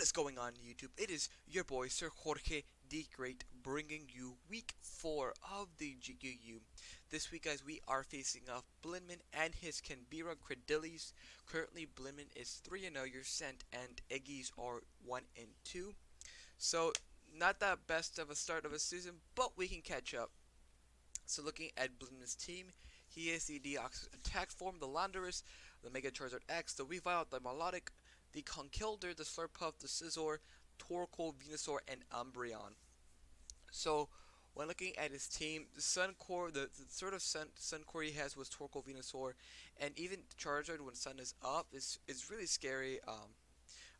is going on YouTube? It is your boy Sir Jorge the Great bringing you week 4 of the GUU. This week guys we are facing off Blinman and his Canberra Cradylis. Currently Blinman is 3-0, your San Ant Eggys are 1-2. So not that best of a start of a season, but we can catch up. So looking at Blinman's team, he has the Deoxys attack form, the Landorus, the Mega Charizard X, the Weavile, the Melodic, the Conkeldurr, the Slurpuff, the Scizor, Torkoal, Venusaur, and Umbreon. So when looking at his team, the Sun Core, the sort of Sun Core he has was Torkoal, Venusaur, and even Charizard when Sun is up is really scary.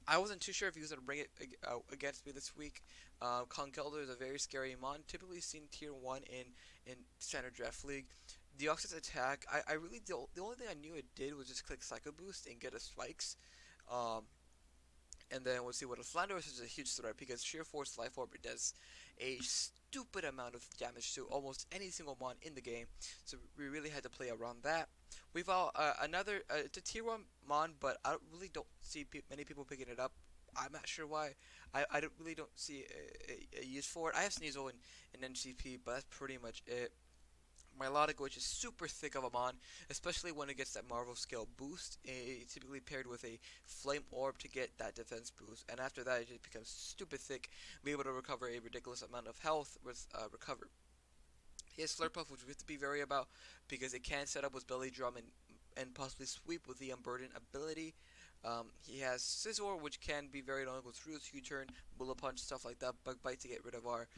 I wasn't too sure if he was going to bring it against me this week. Conkeldurr is a very scary mon, typically seen tier 1 in Standard Draft League. Deoxys attack, I really, the only thing I knew it did was just click Psycho Boost and get a Spikes. Um, and then we'll see what a Flanders is a huge threat because Sheer Force Life Orb does a stupid amount of damage to almost any single mon in the game. So we really had to play around that. We've another, it's a tier 1 mon, but I really don't see many people picking it up. I'm not sure why. I really don't see a use for it. I have Sneasel in NCP, but that's pretty much it. Milotic, which is super thick of a mon, especially when it gets that Marvel Scale boost. It's typically paired with a Flame Orb to get that defense boost, and after that it just becomes stupid thick, be able to recover a ridiculous amount of health with recover. He has Slurpuff, which we have to be wary about, because it can set up with Belly Drum and possibly sweep with the Unburden ability. He has Scizor, which can be very annoying with Roost, U-Turn, Bullet Punch, stuff like that, Bug Bite to get rid of our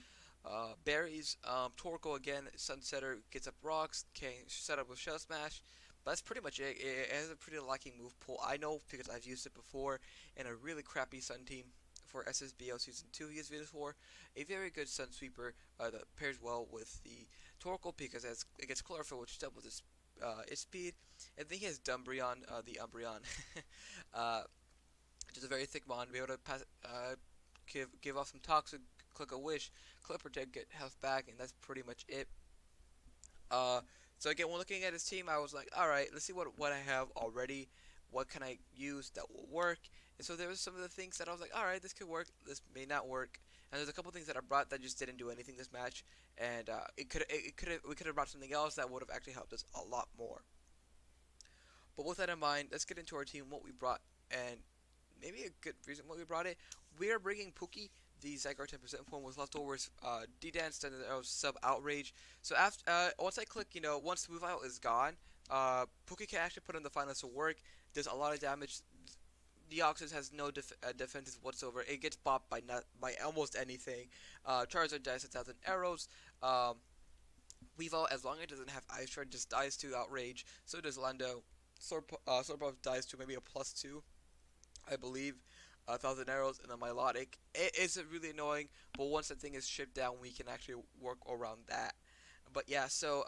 berries. Torkoal again, Sunsetter gets up rocks, can set up with Shell Smash. But that's pretty much it. It has a pretty lacking move pool. I know because I've used it before in a really crappy Sun team for SSBL Season 2. He has Venusaur, a very good Sun Sweeper that pairs well with the Torkoal because it gets Chlorophyll, which doubles its speed. And then he has Dumbreon, the Umbreon, which is a very thick mon. Be able to pass, give off some Toxic, click a Wish, Clip Protect, get health back, and that's pretty much it. So again, when looking at his team, I was like, alright, let's see what I have already. What can I use that will work? And so there was some of the things that I was like, alright, this could work, this may not work. And there's a couple things that I brought that just didn't do anything this match. And we could have brought something else that would have actually helped us a lot more. But with that in mind, let's get into our team, what we brought, and maybe a good reason why we brought it. We are bringing Pookie, the Zygarde 10% form with leftovers, D-Dance, then sub Outrage. So after once I click, once the move out is gone, Pookie can actually put in the finals to work. Does a lot of damage. Deoxys has no defenses whatsoever. It gets bopped by almost anything. Charizard dies 1,000 arrows. Weavile, as long as it doesn't have Ice Shard, just dies to Outrage. So does Lando. Slurpuff dies to maybe a +2, I believe. 1,000 arrows, and then Milotic. It is really annoying, but once the thing is shipped down, we can actually work around that. But yeah, so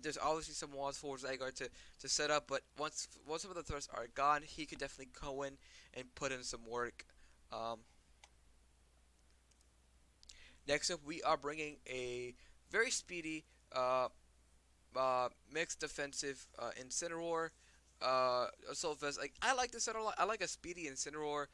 there's obviously some walls for Zygarde to set up, but once some of the threats are gone, he could definitely go in and put in some work. Next up, we are bringing a very speedy mixed defensive Incineroar. Assault Vest. Like I like this set a lot. I like a speedy Incineroar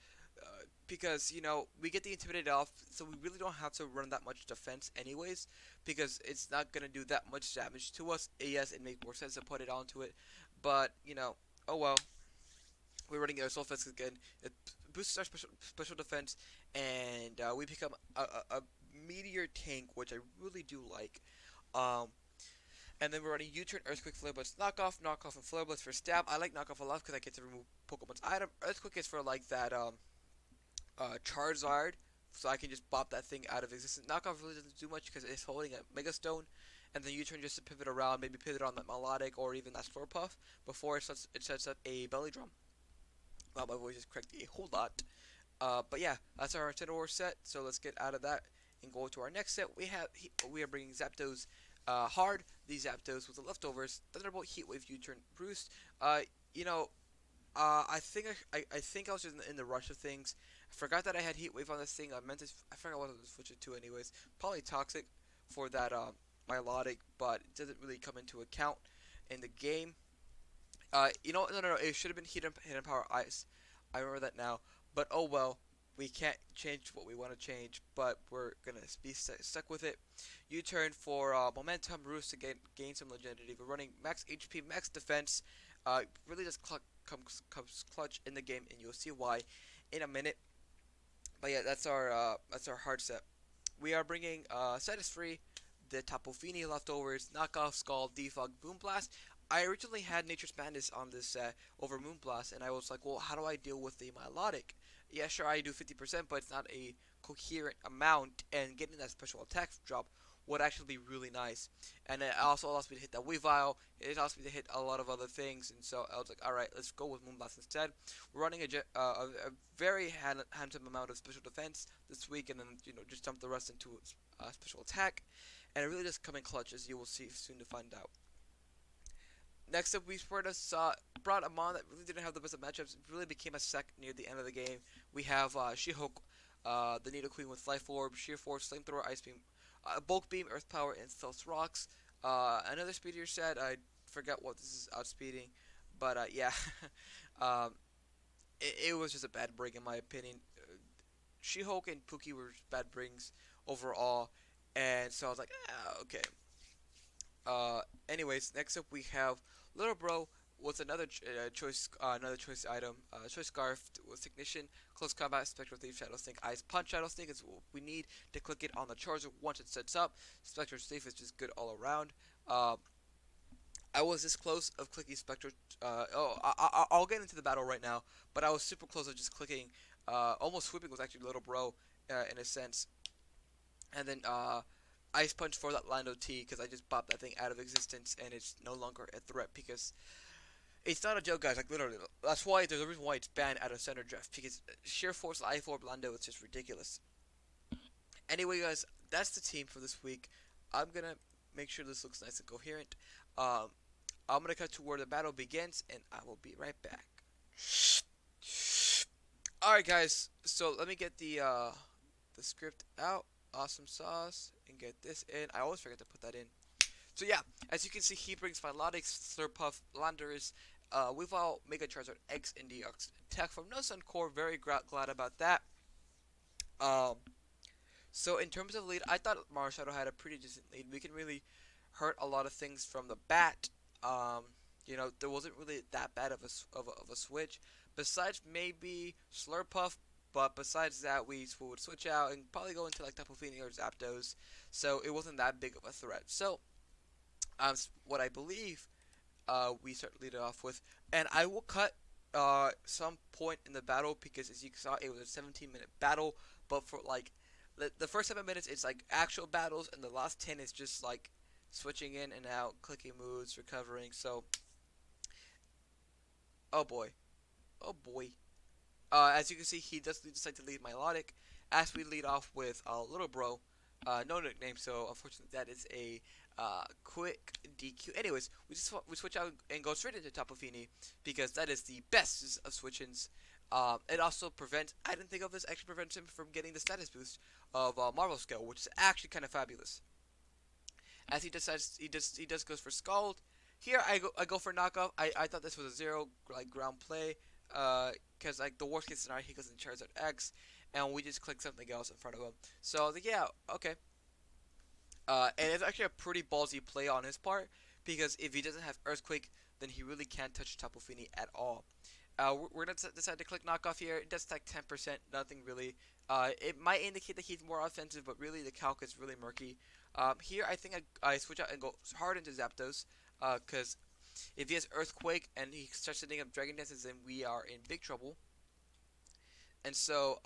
because we get the Intimidate off, so we really don't have to run that much defense anyways, because it's not gonna do that much damage to us. Yes, it makes more sense to put it onto it, but oh well. We're running our Assault Vest again. It boosts our special defense, and we become a meteor tank, which I really do like. Um, and then we're running U-Turn, Earthquake, Flare Blitz, Knockoff, and Flare Blitz for Stab. I like Knockoff a lot because I get to remove Pokemon's item. Earthquake is for like that Charizard, so I can just bop that thing out of existence. Knockoff really doesn't do much because it's holding a Mega Stone, and then U-Turn just to pivot around, maybe pivot on that Melodic or even that Slurpuff before it sets up a Belly Drum. Wow, my voice is correct a whole lot. But yeah, that's our Incineroar set, so let's get out of that and go to our next set. We are bringing Zapdos hard. These Zapdos with the leftovers, Thunderbolt, Heatwave, U-Turn, Roost. I think I was just in the rush of things. I forgot that I had Heatwave on this thing. I forgot what I was switching to anyways. Probably Toxic for that Milotic, but it doesn't really come into account in the game. No, it should have been Heat and Power Ice. I remember that now. But oh well. We can't change what we want to change, but we're gonna be stuck with it. U-turn for momentum, roost to gain some longevity. We're running max HP, max defense. Really just comes clutch in the game, and you'll see why in a minute. But yeah, that's our hard set. We are bringing set is free, the Tapofini leftovers, knockoff skull, defog, boomblast. I originally had Nature's Madness on this set over Moonblast, and I was like, well, how do I deal with the melodic? Yeah, sure, I do 50%, but it's not a coherent amount, and getting that special attack drop would actually be really nice. And it also allows me to hit that Weavile. It allows me to hit a lot of other things, and so I was like, all right, let's go with Moonblast instead. We're running a very handsome amount of special defense this week, and then just dump the rest into special attack, and it really does come in clutch, as you will see soon to find out. Next up, we brought a mon that really didn't have the best of matchups. It really became a sec near the end of the game. We have She-Hulk, the Needle Queen with Life Orb, Sheer Force, Flamethrower, Ice Beam, Bulk Beam, Earth Power, and Stealth Rocks. Another speedier set. I forget what this is outspeeding, but yeah, um, it was just a bad bring in my opinion. She-Hulk and Pookie were bad brings overall, and so I was like, okay. Anyways, next up we have Little Bro with another choice item. Choice Scarf with Technician, Close Combat, Spectral Thief, Shadow Snake, Ice Punch. Shadow Snake is what we need to click it on the charger once it sets up. Spectral Thief is just good all around. I was this close of clicking Spectral. I'll get into the battle right now, but I was super close of just clicking. Almost sweeping was actually Little Bro in a sense, and then Ice Punch for that Lando T because I just popped that thing out of existence and it's no longer a threat because it's not a joke, guys. Like literally, that's why there's a reason why it's banned out of center draft because sheer force Life Orb Lando is just ridiculous. Anyway, guys, that's the team for this week. I'm gonna make sure this looks nice and coherent. Um, I'm gonna cut to where the battle begins, and I will be right back. All right, guys. So let me get the script out. Awesome sauce, and get this in. I always forget to put that in. So yeah, as you can see, he brings Phyllotics, Slurpuff, Landers, Weavile, Mega Charizard, X, and Deox. Attack from No Sun Core. Very glad about that. Um, so in terms of lead, I thought Marshadow had a pretty decent lead. We can really hurt a lot of things from the bat. Um, there wasn't really that bad of a switch. Besides maybe Slurpuff, but besides that, we would switch out and probably go into like Tapu Fini or Zapdos. So it wasn't that big of a threat. So what I believe we start leading off with, and I will cut some point in the battle because as you saw, it was a 17-minute battle. But for like the first 7 minutes, it's like actual battles, and the last 10 is just like switching in and out, clicking moves, recovering. So, oh boy, oh boy. As you can see, he does decide to lead Milotic. As we lead off with Little Bro, no nickname, so unfortunately that is a quick DQ. Anyways, we switch out and go straight into Tapu Fini because that is the best of switch-ins. It also prevents, I didn't think of this, actually prevents him from getting the status boost of Marvel Scale, which is actually kind of fabulous. As he decides, he does goes for Scald. Here I go for knockoff. I thought this was a zero like ground play, because like the worst case scenario he goes in Charizard X, and we just click something else in front of him. So I was like, yeah, okay. And it's actually a pretty ballsy play on his part because if he doesn't have Earthquake, then he really can't touch Tapu Fini at all. We're gonna decide to click knockoff here. It does take 10%, nothing really. It might indicate that he's more offensive, but really the calc is really murky. Here I think I switch out and go hard into Zapdos, because if he has Earthquake and he starts setting up Dragon Dances, then we are in big trouble. And so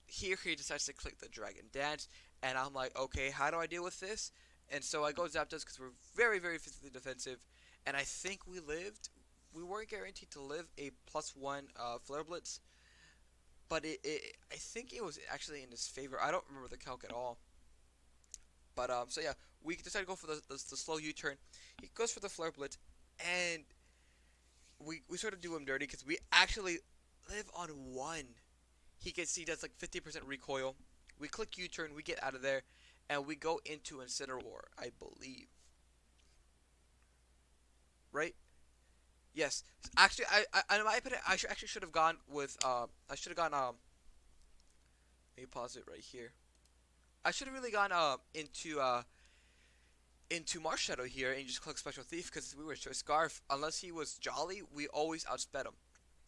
here he decides to click the Dragon Dance, and I'm like, okay, how do I deal with this? And so I go Zapdos because we're very, very physically defensive, and I think we lived. We weren't guaranteed to live a +1 Flare Blitz, but I think it was actually in his favor. I don't remember the calc at all. But so yeah, we decided to go for the slow U-turn. He goes for the Flare Blitz, and we sort of do him dirty because we actually live on 1. He does like 50% recoil. We click U-turn, we get out of there, and we go into Incineroar, I believe. Right? Yes. Actually, in my opinion, I actually should have gone with I should have gone Let me pause it right here. I should have really gone into Marshadow here and just click Special Thief because we were to Scarf. Unless he was Jolly, we always outsped him.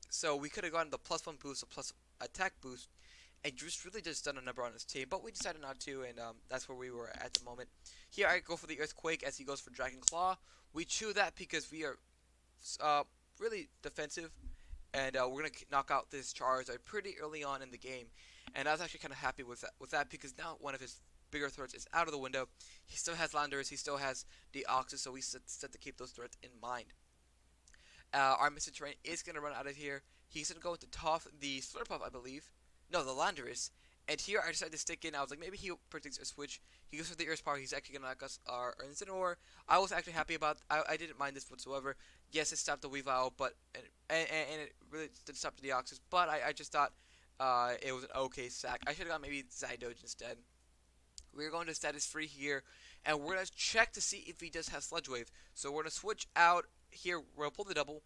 So we could have gotten the +1 boost, a plus attack boost, and just really just done a number on his team. But we decided not to, and that's where we were at the moment. Here I go for the Earthquake as he goes for Dragon Claw. We chew that because we are really defensive, and we're gonna knock out this Charizard pretty early on in the game. And I was actually kind of happy with that because now one of his bigger threats is out of the window. He still has Landorus, he still has the Oxus, so we set to keep those threats in mind. Our Mr. Terrain is going to run out of here. He's going to go with the Slurpuff, I believe. No, the Landorus. And here I decided to stick in. I was like, maybe he predicts a switch. He goes for the Earth Power. He's actually going to knock us our Incineroar. I was actually happy about I didn't mind this whatsoever. Yes, it stopped the Weavile, but and it really did stop the Deoxys. But I just thought it was an okay sack. I should have got maybe Zydoge instead. We're going to status free here, and we're going to check to see if he does have Sludge Wave. So we're going to switch out here. We're going to pull the double,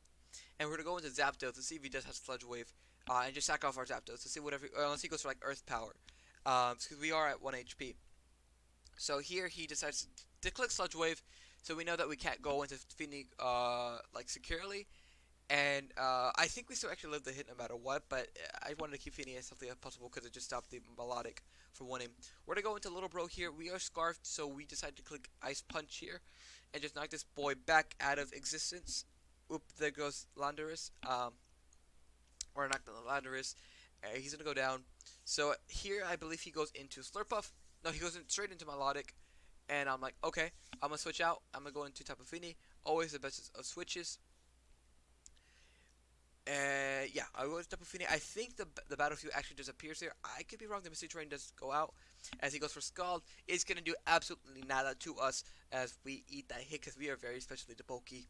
and we're going to go into Zapdos to see if he does have Sludge Wave, and just sack off our Zapdos to see whatever, unless he goes for like Earth Power, because we are at 1 HP. So here he decides to click Sludge Wave, so we know that we can't go into Feeny like securely. And I think we still actually live the hit no matter what, but I wanted to keep Feeny as healthy as possible because it just stopped the Melodic from winning. We're going to go into Little Bro here. We are Scarfed, so we decided to click Ice Punch here and just knock this boy back out of existence. Oop, there goes Landorus. Or knocked down the Landorus. He's going to go down. So here I believe he goes into Slurpuff. No, he goes straight into Melodic. And I'm like, okay, I'm going to switch out. I'm going to go into Tapu Fini. Always the best of switches. Yeah, I was Tapu Fini. I think the Battlefield actually disappears here. I could be wrong. The Mystery Train does go out as he goes for Scald. It's going to do absolutely nada to us as we eat that hit because we are very especially bulky.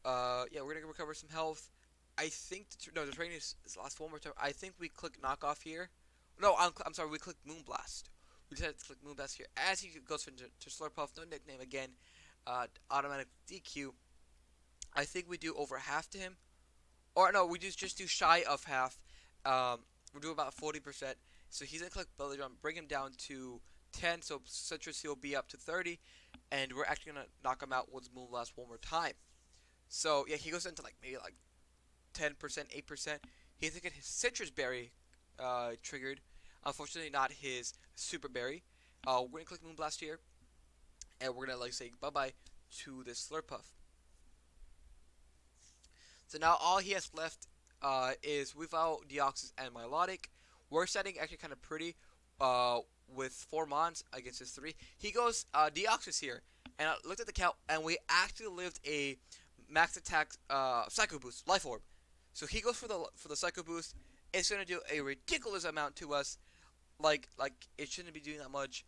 Yeah, we're going to recover some health. I think the train is last one more time. I think we click Knockoff here. No, I'm sorry. We click Moonblast. We decided to click Moonblast here as he goes to Slurpuff. No nickname again. Automatic DQ. I think we do over half to him. Or no, we just do shy of half. We'll do about 40%. So he's going to click Belly Drum, bring him down to 10. So Citrus he'll be up to 30. And we're actually going to knock him out with Moonblast one more time. So yeah, he goes into like maybe like 10%, 8%. He's going to get his Citrus Berry triggered. Unfortunately not his Super Berry. We're going to click Moonblast here. And we're going to like say bye-bye to this Slurpuff. So now all he has left is Weavile, Deoxys, and Milotic. We're setting actually kind of pretty with 4 Mons against his 3. He goes Deoxys here, and I looked at the count, and we actually lived a max attack Psycho Boost, Life Orb. So he goes for the Psycho Boost. It's going to do a ridiculous amount to us, like it shouldn't be doing that much.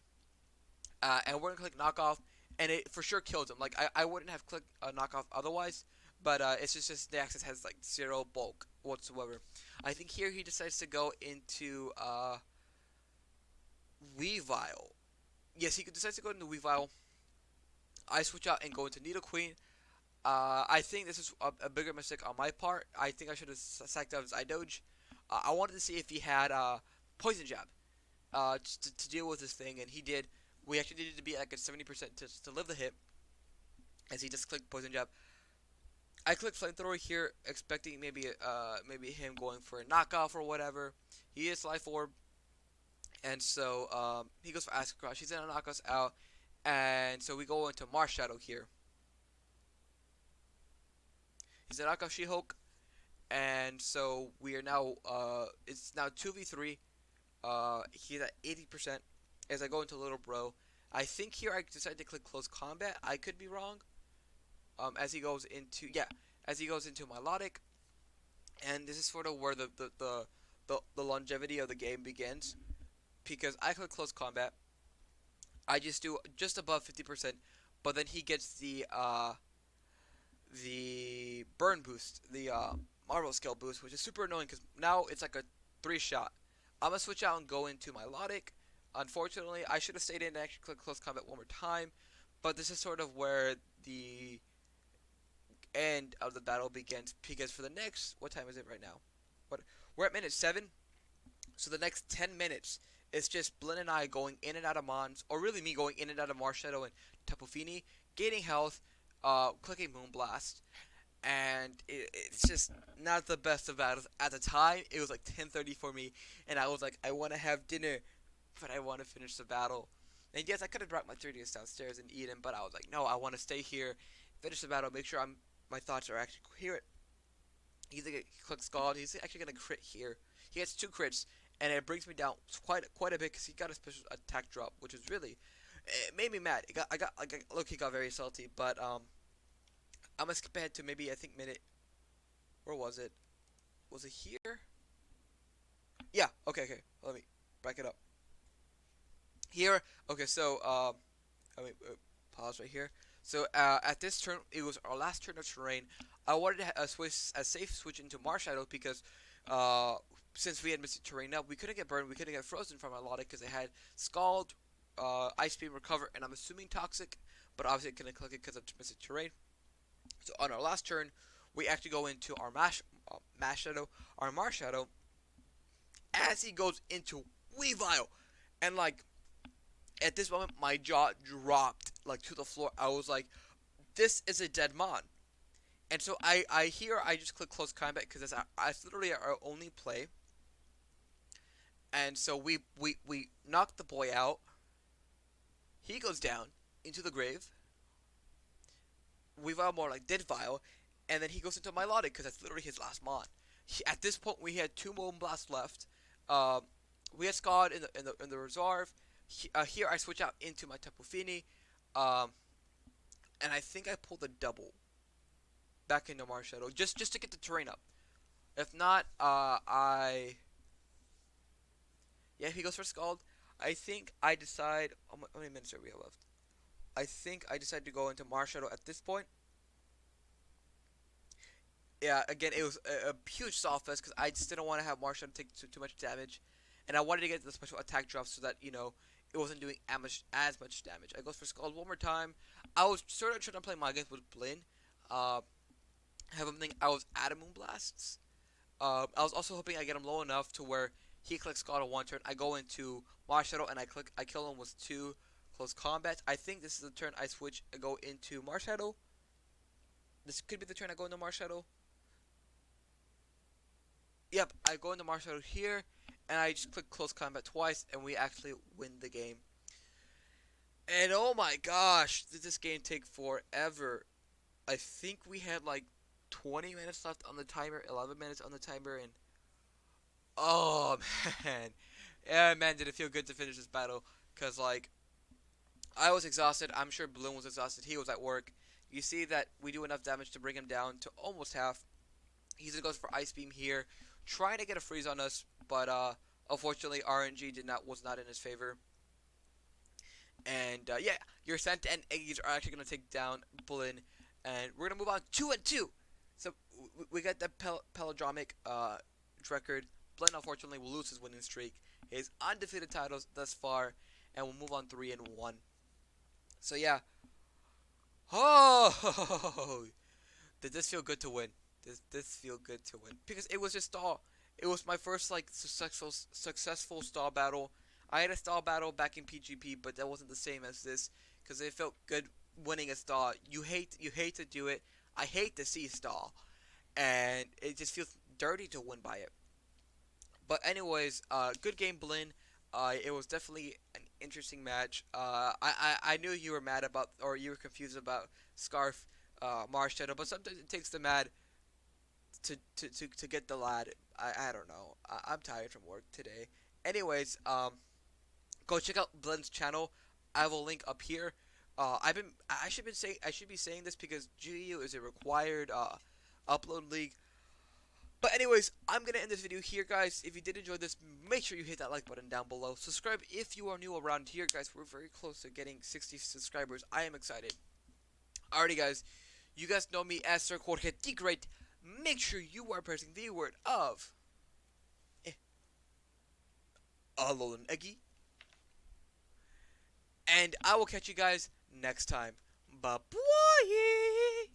And we're going to click Knockoff, and it for sure kills him. Like I wouldn't have clicked Knockoff otherwise. But it's just the Axis has like 0 bulk whatsoever. I think here he decides to go into Weavile. Yes, he decides to go into Weavile. I switch out and go into Nidoqueen. I think this is a bigger mistake on my part. I think I should have sacked out his Zydoge. I wanted to see if he had Poison Jab to deal with this thing, and he did. We actually needed to be like at 70% to live the hit, as he just clicked Poison Jab. I clicked Flamethrower here, expecting maybe him going for a knockoff or whatever. He is Life Orb, and so he goes for Acid Crush. He's gonna knock us out, and so we go into Marshadow here. He's gonna knock off She-Hulk, and so we are now it's now 2v3. He's at 80%. As I go into Little Bro, I think here I decided to click Close Combat. I could be wrong. As he goes into Milotic, and this is sort of where the longevity of the game begins, because I click Close Combat, I just do just above 50%, but then he gets the burn boost, the Marvel Scale boost, which is super annoying because now it's like a 3-shot. I'm gonna switch out and go into Milotic. Unfortunately, I should have stayed in and actually click Close Combat one more time, but this is sort of where the end of the battle begins, because for the next, what time is it right now? We're at minute 7, So the next 10 minutes, it's just Blinn and I going in and out of Mons, or really me going in and out of Marshadow and Tapu Fini, gaining health, clicking Moonblast, and it's just not the best of battles. At the time, it was like 10:30 for me, and I was like, I want to have dinner, but I want to finish the battle. And yes, I could have brought my 3DS downstairs and eat them, but I was like, no, I want to stay here, finish the battle, make sure my thoughts are actually coherent. He's like, he clicks Scald. He's actually gonna crit here. He gets 2 crits, and it brings me down quite a bit because he got a special attack drop, which is really it made me mad. Look, he got very salty, but I'm gonna skip ahead to maybe I think minute. Where was it? Was it here? Yeah. Okay. Let me back it up. Here. Okay. So let me pause right here. So at this turn, it was our last turn of terrain. I wanted to a safe switch into Marshadow because since we had Mystic Terrain up, we couldn't get burned, we couldn't get frozen from a lot because they had Scald, Ice Beam, Recover, and I'm assuming Toxic, but obviously I couldn't click it because of Mystic Terrain. So on our last turn, we actually go into our Marshadow, as he goes into Weavile, and like at this moment my jaw dropped like to the floor. I was like, this is a dead Mon. And so I just click close combat because that's literally our only play. And so we knock the boy out. He goes down into the grave. We vow more like Dead Vile, and then he goes into Milotic because that's literally his last Mon. At this point, we had 2 Moonblasts left. We had Scald in the reserve. Here I switch out into my Tapu Fini, and I think I pulled a double back into Marshadow just to get the terrain up. If not, if he goes for Scald, I think I decide. How many minutes do we have left? I think I decided to go into Marshadow at this point. Yeah, again, it was a huge soft fest because I just didn't want to have Marshadow take too much damage, and I wanted to get the special attack drop so that it wasn't doing as much damage. I go for Scald one more time. I was sort of trying to play my games with Blinn. Have him think I was out of Moonblasts. I was also hoping I get him low enough to where he clicks Scald on one turn. I go into Marshadow and I kill him with 2 close combats. I think this is the turn I switch. I go into Marshadow. This could be the turn I go into Marshadow. Yep, I go into Marshadow here, and I just click close combat twice, and we actually win the game. And oh my gosh, did this game take forever? I think we had like 20 minutes left on the timer, 11 minutes on the timer, and oh man, yeah man, did it feel good to finish this battle? Cause like I was exhausted. I'm sure Bloom was exhausted. He was at work. You see that we do enough damage to bring him down to almost half. He goes for Ice Beam here, trying to get a freeze on us, but unfortunately RNG was not in his favor. And yeah, your San Ant Eggys are actually gonna take down Blinn, and we're gonna move on 2-2. So we got the palindromic record. Blinn unfortunately will lose his winning streak, his undefeated titles thus far, and we'll move on 3-1. So yeah. Oh, did this feel good to win? Does this feel good to win? Because it was just stall. It was my first like successful stall battle. I had a stall battle back in PGP, but that wasn't the same as this because it felt good winning a stall. You hate to do it. I hate to see stall, and it just feels dirty to win by it. But anyways, good game, Blinn. It was definitely an interesting match. I knew you were mad about, or you were confused about Scarf, Marshadow, but sometimes it takes the mad to get the lad. I don't know. I'm tired from work today. Anyways, go check out Blinn's channel. I have a link up here. I should be saying this because GUU is a required upload league. But anyways, I'm going to end this video here, guys. If you did enjoy this, make sure you hit that like button down below. Subscribe if you are new around here, guys. We're very close to getting 60 subscribers. I am excited. Alrighty, guys. You guys know me as Sir Jorge the Great. Make sure you are pressing the word of Alolan Eggy. And I will catch you guys next time. Bye-bye.